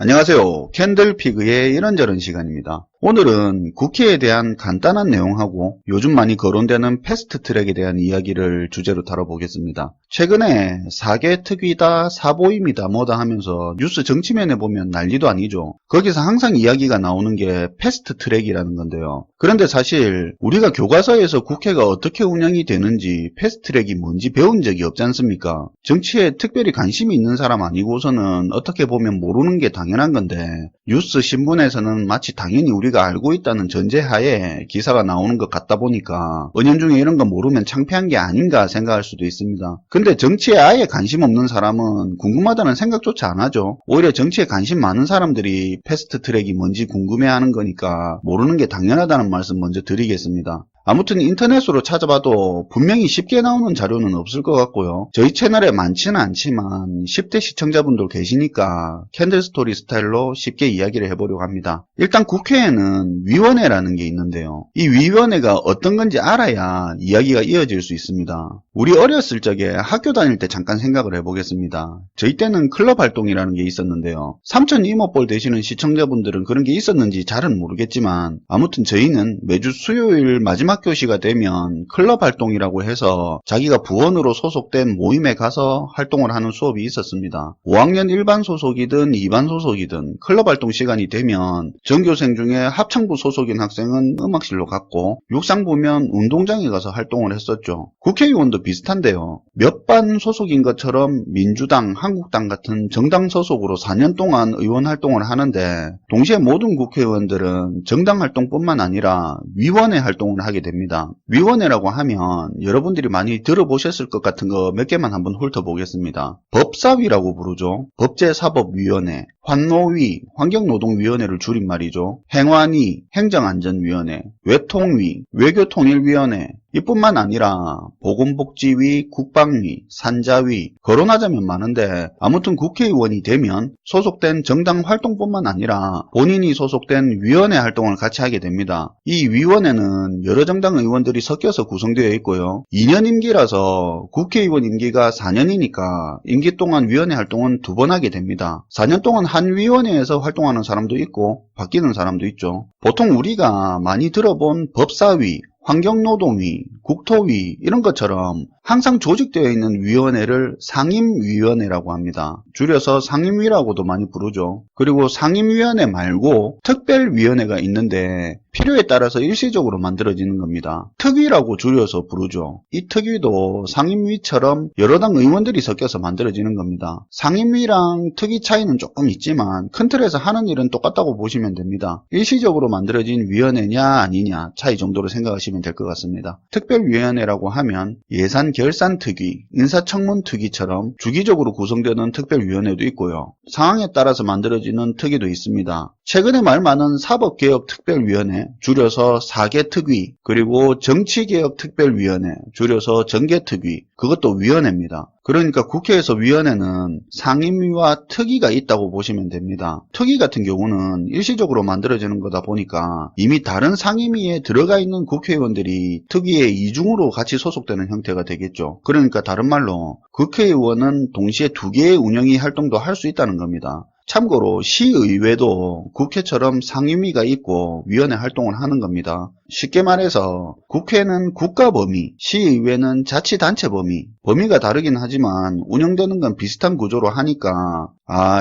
안녕하세요. 캔들피그의 이런저런 시간입니다. 오늘은 국회에 대한 간단한 내용하고 요즘 많이 거론되는 패스트트랙에 대한 이야기를 주제로 다뤄보겠습니다. 최근에 4개 특위다, 사보임이다 뭐다 하면서 뉴스 정치면에 보면 난리도 아니죠. 거기서 항상 이야기가 나오는 게 패스트트랙이라는 건데요. 그런데 사실 우리가 교과서에서 국회가 어떻게 운영이 되는지 패스트트랙이 뭔지 배운 적이 없지 않습니까? 정치에 특별히 관심이 있는 사람 아니고서는 어떻게 보면 모르는 게 당연한 건데 뉴스 신문에서는 마치 당연히 우리가 알고 있다는 전제하에 기사가 나오는 것 같다 보니까 은연중에 이런 거 모르면 창피한 게 아닌가 생각할 수도 있습니다. 근데 정치에 아예 관심 없는 사람은 궁금하다는 생각조차 안 하죠. 오히려 정치에 관심 많은 사람들이 패스트트랙이 뭔지 궁금해하는 거니까 모르는 게 당연하다는 말씀 먼저 드리겠습니다. 아무튼 인터넷으로 찾아봐도 분명히 쉽게 나오는 자료는 없을 것 같고요. 저희 채널에 많지는 않지만 10대 시청자분들 계시니까 캔들스토리 스타일로 쉽게 이야기를 해보려고 합니다. 일단 국회에는 위원회라는 게 있는데요. 이 위원회가 어떤 건지 알아야 이야기가 이어질 수 있습니다. 우리 어렸을 적에 학교 다닐 때 잠깐 생각을 해보겠습니다. 저희 때는 클럽 활동이라는 게 있었는데요. 삼촌 이모뻘 되시는 시청자분들은 그런 게 있었는지 잘은 모르겠지만 아무튼 저희는 매주 수요일 마지막 교시가 되면 클럽 활동이라고 해서 자기가 부원으로 소속된 모임에 가서 활동을 하는 수업이 있었습니다. 5학년 일반 소속이든 2반 소속이든 클럽 활동 시간이 되면 전교생 중에 합창부 소속인 학생은 음악실로 갔고 육상부면 운동장에 가서 활동을 했었죠. 국회의원도 비슷한데요. 몇 반 소속인 것처럼 민주당, 한국당 같은 정당 소속으로 4년 동안 의원 활동을 하는데 동시에 모든 국회의원들은 정당 활동뿐만 아니라 위원회 활동을 하게 됩니다. 위원회라고 하면 여러분들이 많이 들어보셨을 것 같은 거 몇 개만 한번 훑어보겠습니다. 법사위라고 부르죠. 법제사법위원회, 환노위, 환경노동위원회를 줄임말이죠. 행안위, 행정안전위원회, 외통위, 외교통일위원회, 이뿐만 아니라 보건복지위, 국방위, 산자위, 거론하자면 많은데 아무튼 국회의원이 되면 소속된 정당 활동뿐만 아니라 본인이 소속된 위원회 활동을 같이 하게 됩니다. 이 위원회는 여러 정당 의원들이 섞여서 구성되어 있고요. 2년 임기라서 국회의원 임기가 4년이니까 임기 동안 위원회 활동은 2번 하게 됩니다. 4년 동안 한 위원회에서 활동하는 사람도 있고 바뀌는 사람도 있죠. 보통 우리가 많이 들어본 법사위, 환경노동위, 국토위 이런 것처럼 항상 조직되어 있는 위원회를 상임위원회라고 합니다. 줄여서 상임위라고도 많이 부르죠. 그리고 상임위원회 말고 특별위원회가 있는데 필요에 따라서 일시적으로 만들어지는 겁니다. 특위라고 줄여서 부르죠. 이 특위도 상임위처럼 여러 당 의원들이 섞여서 만들어지는 겁니다. 상임위랑 특위 차이는 조금 있지만 큰 틀에서 하는 일은 똑같다고 보시면 됩니다. 일시적으로 만들어진 위원회냐 아니냐 차이 정도로 생각하시면 될 것 같습니다. 특별위원회라고 하면 예산결산특위, 인사청문특위처럼 주기적으로 구성되는 특별위원회도 있고요. 상황에 따라서 만들어지는 특위도 있습니다. 최근에 말 많은 사법개혁특별위원회, 줄여서 4개특위, 그리고 정치개혁특별위원회, 줄여서 정개특위, 그것도 위원회입니다. 그러니까 국회에서 위원회는 상임위와 특위가 있다고 보시면 됩니다. 특위 같은 경우는 일시적으로 만들어지는 거다 보니까 이미 다른 상임위에 들어가 있는 국회의원들이 특위에 이중으로 같이 소속되는 형태가 되겠죠. 그러니까 다른 말로 국회의원은 동시에 2개의 운영위 활동도 할 수 있다는 겁니다. 참고로 시의회도 국회처럼 상임위가 있고 위원회 활동을 하는 겁니다. 쉽게 말해서 국회는 국가범위, 시의회는 자치단체 범위, 범위가 다르긴 하지만 운영되는 건 비슷한 구조로 하니까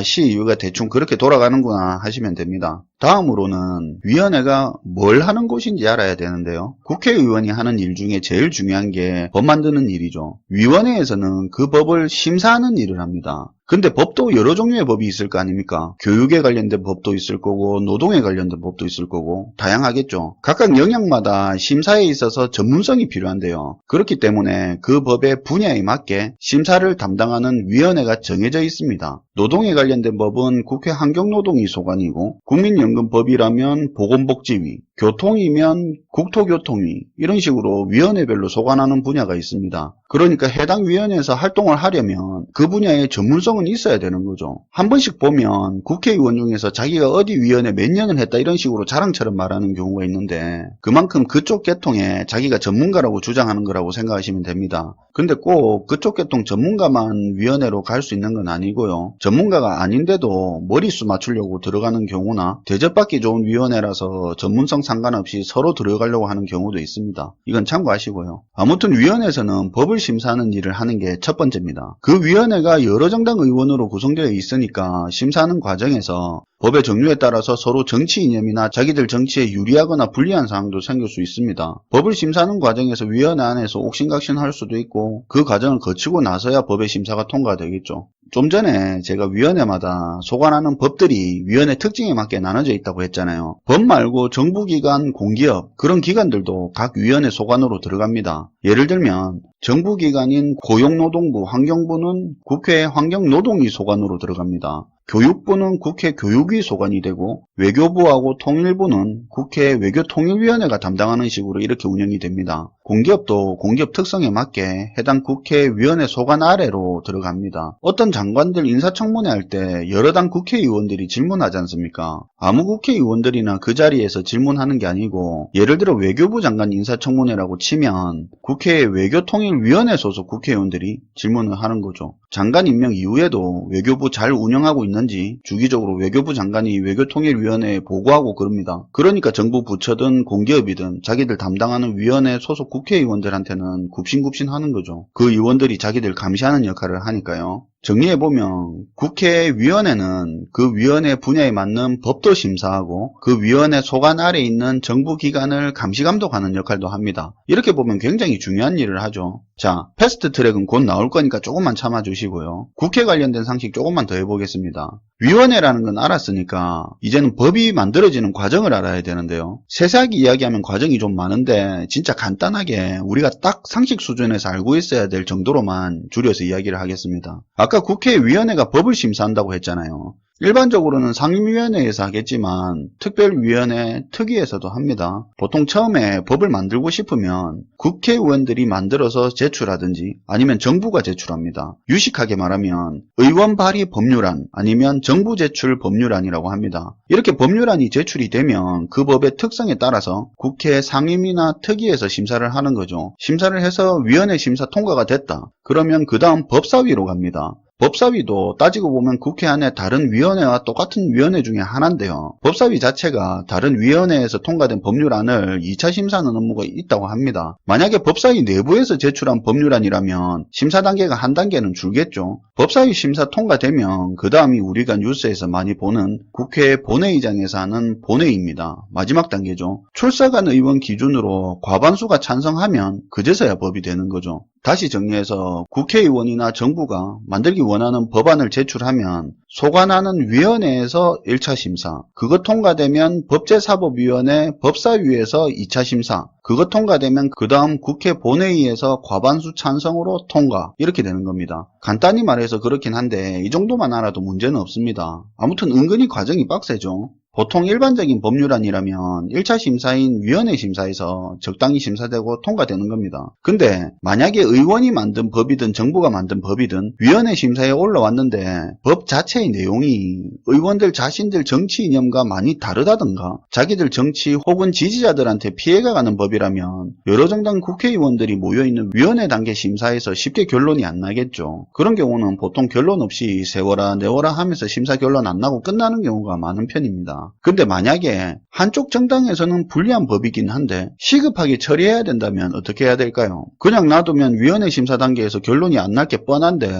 시의회가 대충 그렇게 돌아가는구나 하시면 됩니다. 다음으로는 위원회가 뭘 하는 곳인지 알아야 되는데요. 국회의원이 하는 일 중에 제일 중요한 게 법 만드는 일이죠. 위원회에서는 그 법을 심사하는 일을 합니다. 근데 법도 여러 종류의 법이 있을 거 아닙니까? 교육에 관련된 법도 있을 거고 노동에 관련된 법도 있을 거고 다양하겠죠. 각각 영역마다 심사에 있어서 전문성이 필요한데요. 그렇기 때문에 그 법의 분야에 맞게 심사를 담당하는 위원회가 정해져 있습니다. 노동에 관련된 법은 국회 환경노동위 소관이고 국민연금법이라면 보건복지위, 교통이면 국토교통위 이런 식으로 위원회별로 소관하는 분야가 있습니다. 그러니까 해당 위원회에서 활동을 하려면 그 분야의 전문성은 있어야 되는 거죠. 한 번씩 보면 국회의원 중에서 자기가 어디 위원회 몇 년을 했다 이런 식으로 자랑처럼 말하는 경우가 있는데 그만큼 그쪽 계통에 자기가 전문가라고 주장하는 거라고 생각하시면 됩니다. 근데 꼭 그쪽 계통 전문가만 위원회로 갈 수 있는 건 아니고요. 전문가가 아닌데도 머릿수 맞추려고 들어가는 경우나 대접받기 좋은 위원회라서 전문성 상관없이 서로 들어가려고 하는 경우도 있습니다. 이건 참고하시고요. 아무튼 위원회에서는 법을 심사하는 일을 하는 게 첫 번째입니다. 그 위원회가 여러 정당 의원으로 구성되어 있으니까 심사하는 과정에서 법의 종류에 따라서 서로 정치 이념이나 자기들 정치에 유리하거나 불리한 사항도 생길 수 있습니다. 법을 심사하는 과정에서 위원회 안에서 옥신각신 할 수도 있고 그 과정을 거치고 나서야 법의 심사가 통과되겠죠. 좀 전에 제가 위원회마다 소관하는 법들이 위원회 특징에 맞게 나눠져 있다고 했잖아요. 법 말고 정부기관, 공기업 그런 기관들도 각 위원회 소관으로 들어갑니다. 예를 들면 정부기관인 고용노동부, 환경부는 국회 환경노동위 소관으로 들어갑니다. 교육부는 국회 교육위 소관이 되고 외교부하고 통일부는 국회 외교통일위원회가 담당하는 식으로 이렇게 운영이 됩니다. 공기업도 공기업 특성에 맞게 해당 국회위원회 소관 아래로 들어갑니다. 어떤 장관들 인사청문회 할 때 여러 당 국회의원들이 질문하지 않습니까? 아무 국회의원들이나 그 자리에서 질문하는 게 아니고 예를 들어 외교부 장관 인사청문회라고 치면 국회 외교통일위원회 소속 국회의원들이 질문을 하는 거죠. 장관 임명 이후에도 외교부 잘 운영하고 있는지 주기적으로 외교부 장관이 외교통일위원회에 보고하고 그럽니다. 그러니까 정부 부처든 공기업이든 자기들 담당하는 위원회 소속 국회의원들한테는 굽신굽신 하는 거죠. 그 의원들이 자기들 감시하는 역할을 하니까요. 정리해보면 국회위원회는 그 위원회 분야에 맞는 법도 심사하고 그 위원회 소관 아래에 있는 정부기관을 감시감독하는 역할도 합니다. 이렇게 보면 굉장히 중요한 일을 하죠. 자, 패스트트랙은 곧 나올 거니까 조금만 참아주시고요. 국회 관련된 상식 조금만 더 해보겠습니다. 위원회라는 건 알았으니까 이제는 법이 만들어지는 과정을 알아야 되는데요. 세세하게 이야기하면 과정이 좀 많은데 진짜 간단하게 우리가 딱 상식 수준에서 알고 있어야 될 정도로만 줄여서 이야기를 하겠습니다. 아까 국회위원회가 법을 심사한다고 했잖아요. 일반적으로는 상임위원회에서 하겠지만 특별위원회, 특위에서도 합니다. 보통 처음에 법을 만들고 싶으면 국회의원들이 만들어서 제출하든지 아니면 정부가 제출합니다. 유식하게 말하면 의원 발의 법률안 아니면 정부 제출 법률안이라고 합니다. 이렇게 법률안이 제출이 되면 그 법의 특성에 따라서 국회 상임위나 특위에서 심사를 하는 거죠. 심사를 해서 위원회 심사 통과가 됐다. 그러면 그 다음 법사위로 갑니다. 법사위도 따지고 보면 국회 안에 다른 위원회와 똑같은 위원회 중에 하나인데요. 법사위 자체가 다른 위원회에서 통과된 법률안을 2차 심사하는 업무가 있다고 합니다. 만약에 법사위 내부에서 제출한 법률안이라면 심사 단계가 한 단계는 줄겠죠. 법사위 심사 통과되면 그 다음이 우리가 뉴스에서 많이 보는 국회 본회의장에서 하는 본회의입니다. 마지막 단계죠. 출석한 의원 기준으로 과반수가 찬성하면 그제서야 법이 되는 거죠. 다시 정리해서 국회의원이나 정부가 만들기 원하는 법안을 제출하면 소관하는 위원회에서 1차 심사, 그것 통과되면 법제사법위원회 법사위에서 2차 심사, 그것 통과되면 그 다음 국회 본회의에서 과반수 찬성으로 통과, 이렇게 되는 겁니다. 간단히 말해서 그렇긴 한데 이 정도만 알아도 문제는 없습니다. 아무튼 은근히 과정이 빡세죠. 보통 일반적인 법률안이라면 1차 심사인 위원회 심사에서 적당히 심사되고 통과되는 겁니다. 근데 만약에 의원이 만든 법이든 정부가 만든 법이든 위원회 심사에 올라왔는데 법 자체의 내용이 의원들 자신들 정치 이념과 많이 다르다던가 자기들 정치 혹은 지지자들한테 피해가 가는 법이라면 여러 정당 국회의원들이 모여있는 위원회 단계 심사에서 쉽게 결론이 안 나겠죠. 그런 경우는 보통 결론 없이 세워라 내워라 하면서 심사 결론 안 나고 끝나는 경우가 많은 편입니다. 근데 만약에 한쪽 정당에서는 불리한 법이긴 한데 시급하게 처리해야 된다면 어떻게 해야 될까요? 그냥 놔두면 위원회 심사 단계에서 결론이 안 날 게 뻔한데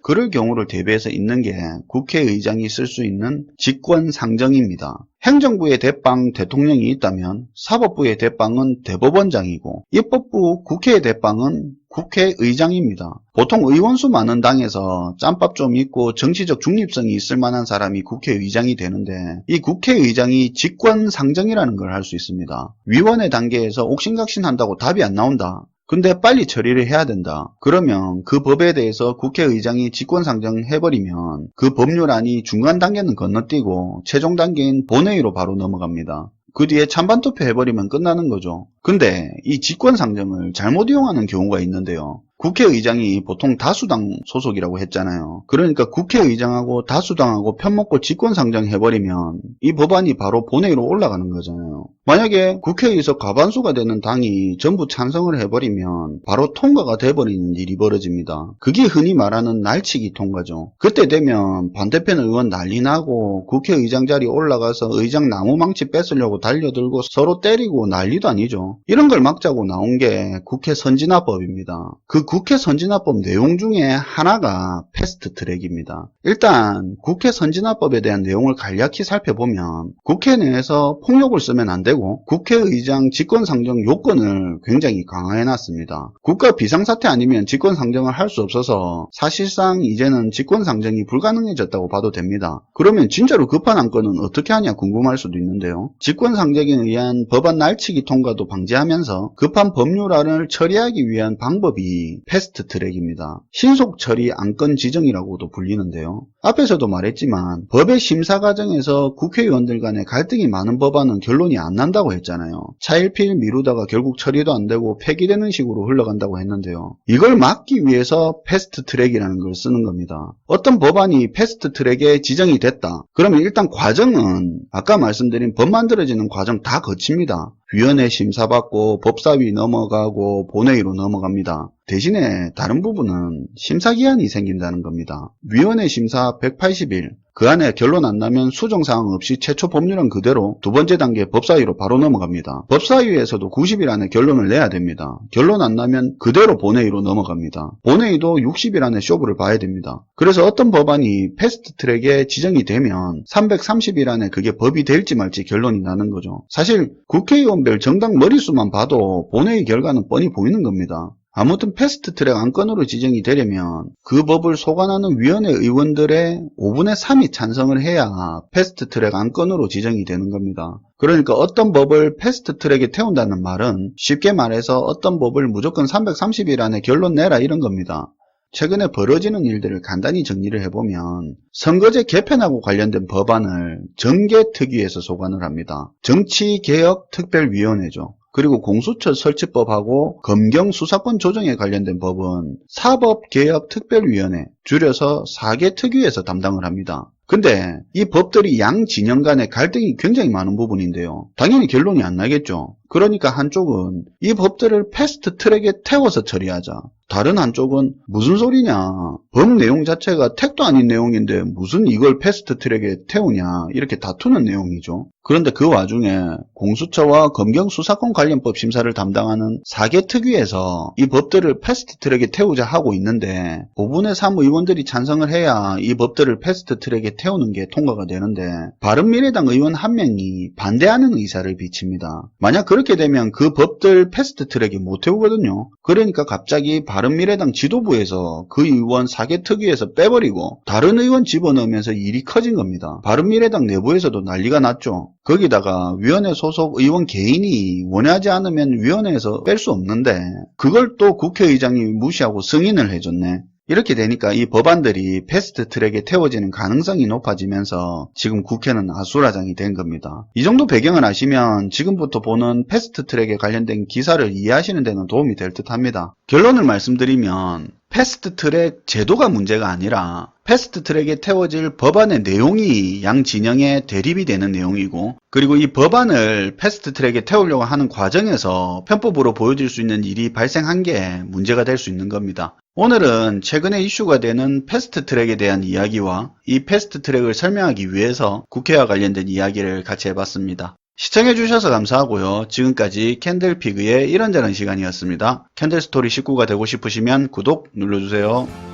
그럴 경우를 대비해서 있는 게 국회의장이 쓸 수 있는 직권상정입니다. 행정부의 대빵 대통령이 있다면 사법부의 대빵은 대법원장이고 입법부 국회의 대빵은 국회의장입니다. 보통 의원수 많은 당에서 짬밥 좀 있고 정치적 중립성이 있을 만한 사람이 국회의장이 되는데 이 국회의장이 직권상정이라는 걸 할 수 있습니다. 위원회 단계에서 옥신각신 한다고 답이 안 나온다. 근데 빨리 처리를 해야 된다. 그러면 그 법에 대해서 국회의장이 직권상정해버리면 그 법률안이 중간 단계는 건너뛰고 최종 단계인 본회의로 바로 넘어갑니다. 그 뒤에 찬반 투표 해버리면 끝나는 거죠. 근데 이 직권상정을 잘못 이용하는 경우가 있는데요. 국회의장이 보통 다수당 소속이라고 했잖아요. 그러니까 국회의장하고 다수당하고 편먹고 직권상정 해버리면 이 법안이 바로 본회의로 올라가는 거잖아요. 만약에 국회에서 과반수가 되는 당이 전부 찬성을 해버리면 바로 통과가 돼버리는 일이 벌어집니다. 그게 흔히 말하는 날치기 통과죠. 그때 되면 반대편 의원 난리 나고 국회의장 자리 올라가서 의장 나무망치 뺏으려고 달려들고 서로 때리고 난리도 아니죠. 이런 걸 막자고 나온 게 국회 선진화법입니다. 그 국회 선진화법 내용 중에 하나가 패스트트랙입니다. 일단 국회 선진화법에 대한 내용을 간략히 살펴보면 국회 내에서 폭력을 쓰면 안 되고 국회의장 직권상정 요건을 굉장히 강화해놨습니다. 국가 비상사태 아니면 직권상정을 할 수 없어서 사실상 이제는 직권상정이 불가능해졌다고 봐도 됩니다. 그러면 진짜로 급한 안건은 어떻게 하냐 궁금할 수도 있는데요. 직권상정에 의한 법안 날치기 통과도 방지하면서 급한 법률안을 처리하기 위한 방법이 패스트트랙입니다. 신속처리 안건 지정이라고도 불리는데요. 앞에서도 말했지만 법의 심사 과정에서 국회의원들 간에 갈등이 많은 법안은 결론이 안 난다고 했잖아요. 차일피일 미루다가 결국 처리도 안 되고 폐기되는 식으로 흘러간다고 했는데요. 이걸 막기 위해서 패스트트랙이라는 걸 쓰는 겁니다. 어떤 법안이 패스트트랙에 지정이 됐다. 그러면 일단 과정은 아까 말씀드린 법 만들어지는 과정 다 거칩니다. 위원회 심사받고 법사위 넘어가고 본회의로 넘어갑니다. 대신에 다른 부분은 심사기한이 생긴다는 겁니다. 위원회 심사 180일, 그 안에 결론 안 나면 수정사항 없이 최초 법률안 그대로 두 번째 단계 법사위로 바로 넘어갑니다. 법사위에서도 90일 안에 결론을 내야 됩니다. 결론 안 나면 그대로 본회의로 넘어갑니다. 본회의도 60일 안에 쇼부를 봐야 됩니다. 그래서 어떤 법안이 패스트트랙에 지정이 되면 330일 안에 그게 법이 될지 말지 결론이 나는 거죠. 사실 국회의원별 정당 머릿수만 봐도 본회의 결과는 뻔히 보이는 겁니다. 아무튼 패스트트랙 안건으로 지정이 되려면 그 법을 소관하는 위원회 의원들의 5분의 3이 찬성을 해야 패스트트랙 안건으로 지정이 되는 겁니다. 그러니까 어떤 법을 패스트트랙에 태운다는 말은 쉽게 말해서 어떤 법을 무조건 330일 안에 결론 내라 이런 겁니다. 최근에 벌어지는 일들을 간단히 정리를 해보면 선거제 개편하고 관련된 법안을 정개특위에서 소관을 합니다. 정치개혁특별위원회죠. 그리고 공수처 설치법하고 검경수사권 조정에 관련된 법은 사법개혁특별위원회, 줄여서 사개특위에서 담당을 합니다. 근데 이 법들이 양 진영 간의 갈등이 굉장히 많은 부분인데요. 당연히 결론이 안 나겠죠. 그러니까 한쪽은 이 법들을 패스트트랙에 태워서 처리하자. 다른 한쪽은 무슨 소리냐. 법 내용 자체가 택도 아닌 내용인데 무슨 이걸 패스트트랙에 태우냐. 이렇게 다투는 내용이죠. 그런데 그 와중에 공수처와 검경수사권 관련법 심사를 담당하는 사개특위에서 이 법들을 패스트트랙에 태우자 하고 있는데 5분의 3 의원들이 찬성을 해야 이 법들을 패스트트랙에 태우는 게 통과가 되는데 바른미래당 의원 한 명이 반대하는 의사를 비칩니다. 만약 그렇게 되면 그 법들 패스트트랙에 못 태우거든요. 그러니까 갑자기 바른미래당 지도부에서 그 의원 사개특위에서 빼버리고 다른 의원 집어넣으면서 일이 커진 겁니다. 바른미래당 내부에서도 난리가 났죠. 거기다가 위원회 소속 의원 개인이 원하지 않으면 위원회에서 뺄 수 없는데 그걸 또 국회의장이 무시하고 승인을 해줬네. 이렇게 되니까 이 법안들이 패스트트랙에 태워지는 가능성이 높아지면서 지금 국회는 아수라장이 된 겁니다. 이 정도 배경을 아시면 지금부터 보는 패스트트랙에 관련된 기사를 이해하시는 데는 도움이 될 듯합니다. 결론을 말씀드리면 패스트트랙 제도가 문제가 아니라 패스트트랙에 태워질 법안의 내용이 양 진영의 대립이 되는 내용이고 그리고 이 법안을 패스트트랙에 태우려고 하는 과정에서 편법으로 보여질 수 있는 일이 발생한 게 문제가 될 수 있는 겁니다. 오늘은 최근에 이슈가 되는 패스트트랙에 대한 이야기와 이 패스트트랙을 설명하기 위해서 국회와 관련된 이야기를 같이 해봤습니다. 시청해주셔서 감사하고요. 지금까지 캔들피그의 이런저런 시간이었습니다. 캔들스토리 식구가 되고 싶으시면 구독 눌러주세요.